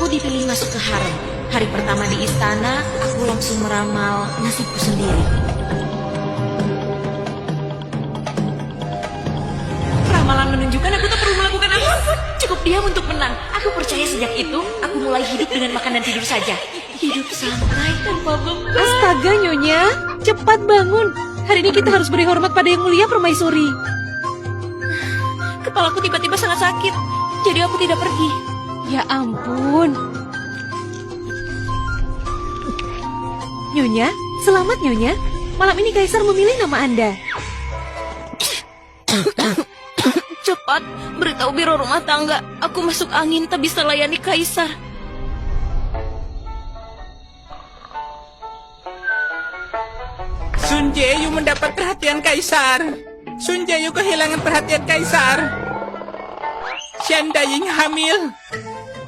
aku dipilih masuk ke harem. Hari pertama di istana, aku langsung meramal nasibku sendiri. Ramalan menunjukkan aku tak perlu melakukan apapun. Cukup diam untuk menang. Aku percaya sejak itu, aku mulai hidup dengan makan dan tidur saja. Hidup santai tanpa beban. Astaga, Nyonya, cepat bangun. Hari ini kita harus beri hormat pada Yang Mulia Permaisuri. Kepalaku tiba-tiba sangat sakit, jadi aku tidak pergi. Ya ampun. Nyonya, selamat Nyonya. Malam ini Kaisar memilih nama Anda. Cepat, beritahu biro rumah tangga. Aku masuk angin, tak bisa layani Kaisar. Sun Jaeyu mendapat perhatian Kaisar. Sun Jaeyu kehilangan perhatian Kaisar. Shen Daying hamil.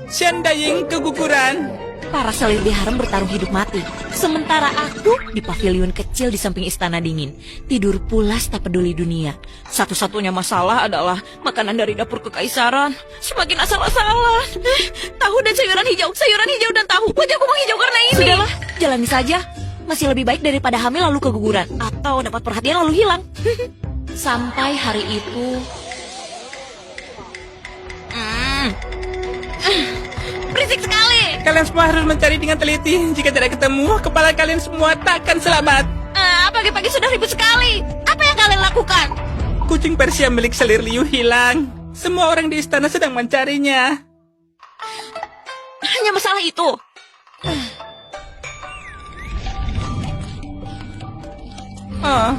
Shen Daying keguguran. Para selir di harem bertarung hidup mati. Sementara aku di pavilion kecil di samping istana dingin. Tidur pulas tak peduli dunia. Satu-satunya masalah adalah makanan dari dapur kekaisaran. Semakin asal-asalan. Tahu dan sayuran hijau dan tahu. Wajahku menghijau karena ini. Sudahlah, jalani saja. Masih lebih baik daripada hamil lalu keguguran. Atau dapat perhatian lalu hilang. Sampai hari itu... berisik sekali. Kalian semua harus mencari dengan teliti. Jika tidak ketemu, kepala kalian semua takkan selamat. Pagi-pagi sudah ribut sekali. Apa yang kalian lakukan? Kucing Persia milik selir Liu hilang. Semua orang di istana sedang mencarinya. Hanya masalah itu. Oh,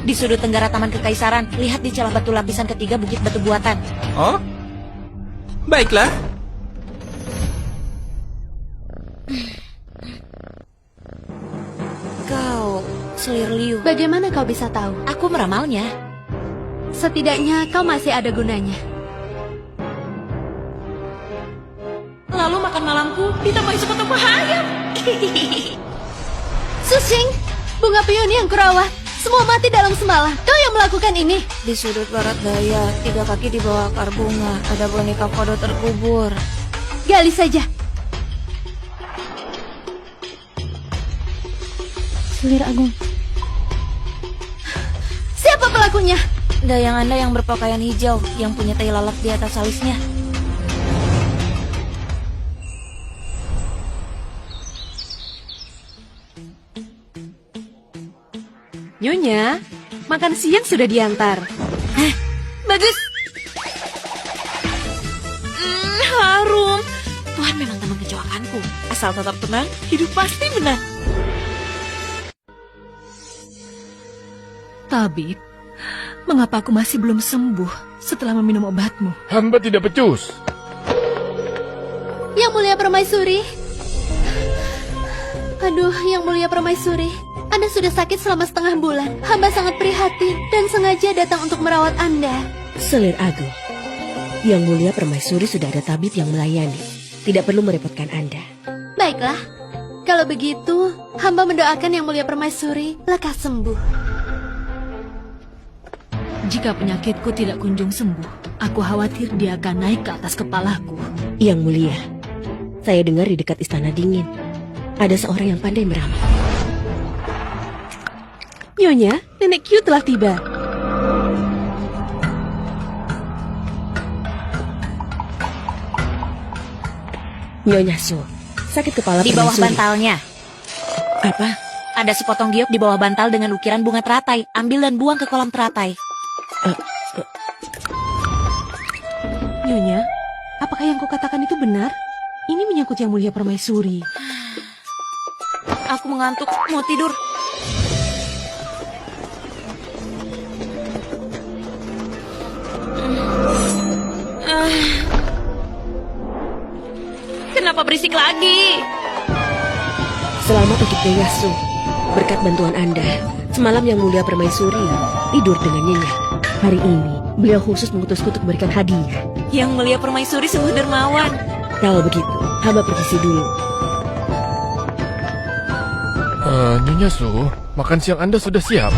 Di sudut tenggara Taman Kekaisaran, lihat di celah batu lapisan ketiga Bukit Batu Buatan. oh, baiklah. Kau, selir Liu. Bagaimana kau bisa tahu? Aku meramalnya. Setidaknya kau masih ada gunanya. Lalu makan malamku ditambahi sepotong paha ayam. Sushing, bunga peony yang kurawat, semua mati dalam semalam. Kau yang melakukan ini. Di sudut barat daya, 3 kaki di bawah akar bunga, ada boneka kodo terkubur. Gali saja. Selir Agung. Siapa pelakunya? Dayang Anda yang berpakaian hijau, yang punya tai lalat di atas alisnya. Nyonya, makan siang sudah diantar. Bagus. Harum. Tuhan memang teman kecewakanku. Asal tetap tenang, hidup pasti menang. Tabib, mengapa aku masih belum sembuh setelah meminum obatmu? Hamba tidak becus. Yang Mulia Permaisuri. Aduh, Yang Mulia Permaisuri. Anda sudah sakit selama setengah bulan. Hamba sangat prihatin dan sengaja datang untuk merawat Anda. Selir Agung, Yang Mulia Permaisuri sudah ada tabib yang melayani. Tidak perlu merepotkan Anda. Baiklah, kalau begitu, hamba mendoakan Yang Mulia Permaisuri lekas sembuh. Jika penyakitku tidak kunjung sembuh, aku khawatir dia akan naik ke atas kepalaku. Yang Mulia, saya dengar di dekat istana dingin ada seorang yang pandai meramal. Nyonya, Nenek Q telah tiba. Nyonya Su, sakit kepala Di bawah permaisuri. bantalnya. Apa? Ada sepotong giok di bawah bantal dengan ukiran bunga teratai. Ambil dan buang ke kolam teratai. Nyonya, apakah yang kau katakan itu benar? Ini menyangkut Yang Mulia Permaisuri. Aku mengantuk, mau tidur. Kenapa berisik lagi? Selamat untuk Nyonya Su. Berkat bantuan Anda, semalam Yang Mulia Permaisuri tidur dengan nyenyak. Hari ini, beliau khusus mengutusku untuk memberikan hadiah. Yang Mulia Permaisuri sungguh dermawan. Kalau begitu, hamba permisi dulu. Nyonya Su, makan siang Anda sudah siap.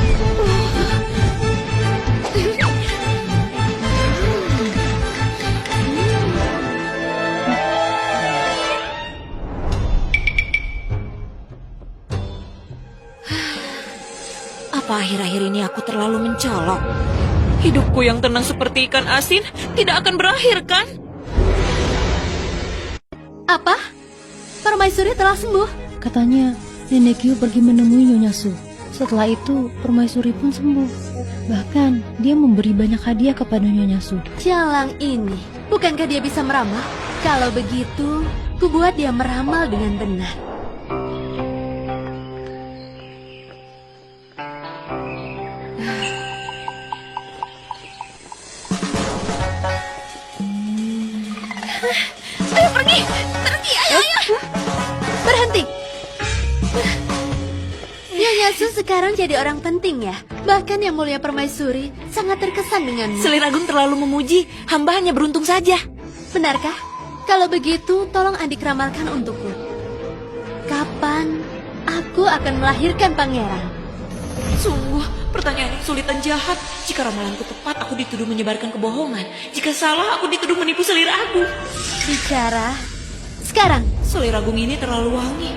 Apa akhir-akhir ini aku terlalu mencolok? Hidupku yang tenang seperti ikan asin tidak akan berakhir, kan? Apa? Permaisuri telah sembuh. Katanya Nenek Yu pergi menemui Nyonya Su. Setelah itu Permaisuri pun sembuh. Bahkan dia memberi banyak hadiah kepada Nyonya Su. Jalang ini, bukankah dia bisa meramal? Kalau begitu, ku buat dia meramal dengan benar. Ayo pergi, ayo. Berhenti. Nyonya Su sekarang jadi orang penting ya. Bahkan Yang Mulia Permaisuri sangat terkesan denganmu. Selir Agung terlalu memuji, hamba hanya beruntung saja. Benarkah? Kalau begitu, tolong adik ramalkan untukku. Kapan aku akan melahirkan pangeran? Sungguh, pertanyaan yang sulit dan jahat. Jika ramalanku tepat, aku dituduh menyebarkan kebohongan. Jika salah, aku dituduh menipu Selir Agung. Bicara sekarang. Selir Agung ini terlalu wangi.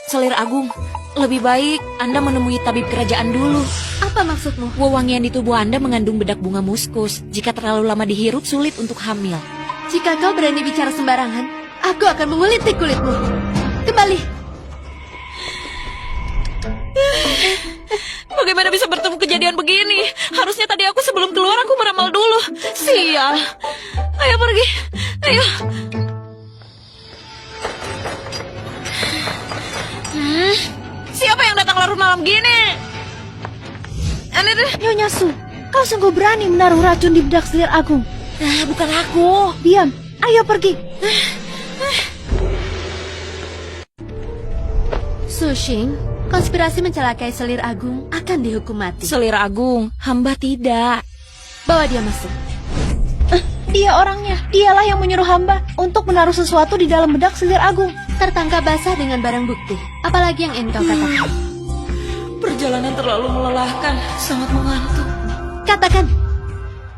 Selir Agung, lebih baik Anda menemui tabib kerajaan dulu. Apa maksudmu? Wewangian di tubuh Anda mengandung bedak bunga muskus. Jika terlalu lama dihirup, sulit untuk hamil. Jika kau berani bicara sembarangan, aku akan mengulitik kulitmu. Kembali. Bagaimana bisa bertemu kejadian begini? Harusnya tadi aku sebelum keluar aku meramal dulu. Sial. Ayo pergi. Ayo. Siapa yang datang larut malam gini? Nyonya Su, kau sungguh berani menaruh racun di bedak Selir Agung. Bukan aku. Diam, ayo pergi. Sushing, konspirasi mencelakai Selir Agung akan dihukum mati. Selir Agung, hamba tidak. Bawa dia masuk. Dia orangnya, dialah yang menyuruh hamba untuk menaruh sesuatu di dalam bedak Selir Agung. Tertangkap basah dengan barang bukti. Apalagi yang ingin kau katakan? Perjalanan terlalu melelahkan, sangat mengantuk. Katakan,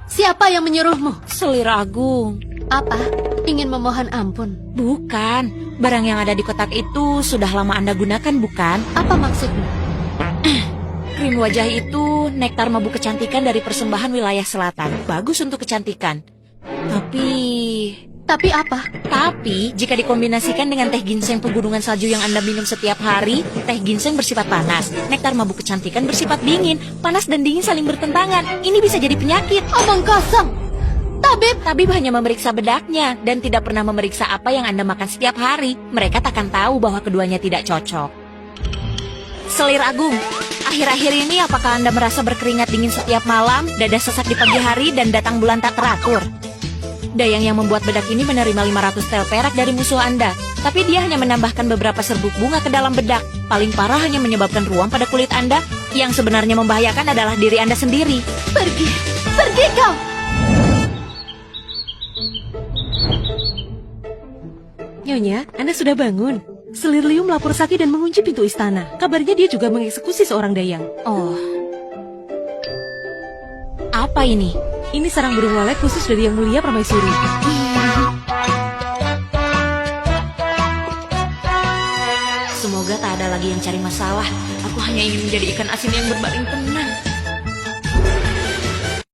siapa yang menyuruhmu? Selir Agung. Apa? Ingin memohon ampun? Bukan, barang yang ada di kotak itu sudah lama Anda gunakan, bukan? Apa maksudmu? Krim wajah itu nektar mabuk kecantikan dari persembahan wilayah selatan. Bagus untuk kecantikan. Tapi apa? Tapi, jika dikombinasikan dengan teh ginseng pegunungan salju yang Anda minum setiap hari, teh ginseng bersifat panas, nektar mabuk kecantikan bersifat dingin. Panas dan dingin saling bertentangan. Ini bisa jadi penyakit. Omong kosong. Tabib hanya memeriksa bedaknya dan tidak pernah memeriksa apa yang Anda makan setiap hari. Mereka takkan tahu bahwa keduanya tidak cocok. Selir Agung, akhir-akhir ini apakah Anda merasa berkeringat dingin setiap malam, dada sesak di pagi hari, dan datang bulan tak teratur? Dayang yang membuat bedak ini menerima 500 tel perak dari musuh Anda. Tapi dia hanya menambahkan beberapa serbuk bunga ke dalam bedak. Paling parah hanya menyebabkan ruam pada kulit Anda. Yang sebenarnya membahayakan adalah diri Anda sendiri. Pergi kau! Nyonya, Anda sudah bangun. Selir Liu melapor sakit dan mengunci pintu istana. Kabarnya dia juga mengeksekusi seorang dayang. Oh. Apa ini? Ini sarang burung walet khusus dari Yang Mulia Permaisuri. Semoga tak ada lagi yang cari masalah. Aku hanya ingin menjadi ikan asin yang berbaring tenang.